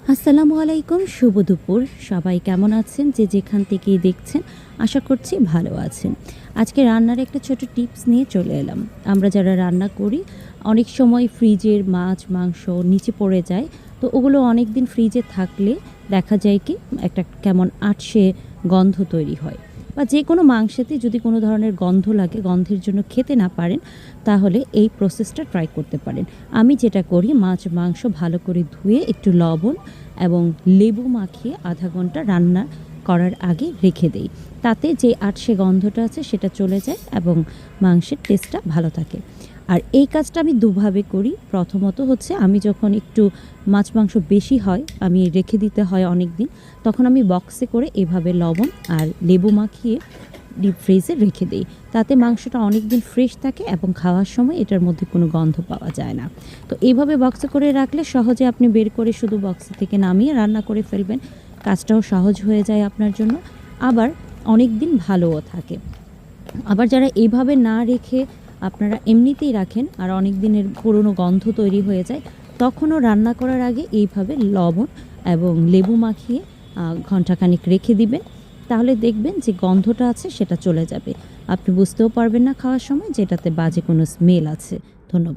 আসসালামু আলাইকুম, শুভ দুপুর। সবাই কেমন আছেন? যে যেখান থেকেই দেখছেন, আশা করছি ভালো আছেন। আজকে রান্নার একটা ছোট টিপস নিয়ে চলে এলাম। আমরা যারা রান্না করি, অনেক সময় ফ্রিজের মাছ, মাংস নিচে পড়ে যায়। তো ওগুলো অনেক দিন ফ্রিজে থাকলে দেখা যায় কি একটা কেমন আঁটশে গন্ধ তৈরি হয়। বা যে কোনো মাংসেতে যদি কোনো ধরনের গন্ধ লাগে, গন্ধের জন্য খেতে না পারেন, তাহলে এই প্রসেসটা ট্রাই করতে পারেন। আমি যেটা করি, মাছ মাংস ভালো করে ধুয়ে একটু লবণ এবং লেবু মাখিয়ে আধা ঘন্টা রান্না করার আগে রেখে দেই। তাতে যে আঁটশে গন্ধটা আছে সেটা চলে যায় এবং মাংসের টেস্টটা ভালো থাকে। আর এই কাজটা আমি দুভাবে করি। প্রথমত হচ্ছে, আমি যখন একটু মাছ মাংস বেশি হয়, আমি রেখে দিতে হয় অনেক দিন, তখন আমি বক্সে করে এভাবে লবণ আর লেবু মাখিয়ে ডিপ ফ্রিজে রেখে দিই। তাতে মাংসটা অনেক দিন ফ্রেশ থাকে এবং খাওয়ার সময় এটার মধ্যে কোনো গন্ধ পাওয়া যায় না। তো এইভাবে বক্সে করে রাখলে সহজে আপনি বের করে শুধু বক্স থেকে নামিয়ে রান্না করে ফেলবেন। কাজটাও সহজ হয়ে যায় আপনার জন্য, আবার অনেক দিন ভালোও থাকে। আবার যারা এইভাবে না রেখে আপনারা এমনিতেই রাখেন আর অনেক দিনের পুরনো গন্ধ তৈরি হয়ে যায়, তখনও রান্না করার আগে এইভাবে লবণ এবং লেবু মাখিয়ে ঘন্টাখানিক রেখে দিবেন। তাহলে দেখবেন যে গন্ধটা আছে সেটা চলে যাবে। আপনি বুঝতেও পারবেন না খাওয়ার সময় যেটাতে বাজে কোনো স্মেল আছে। ধন্যবাদ।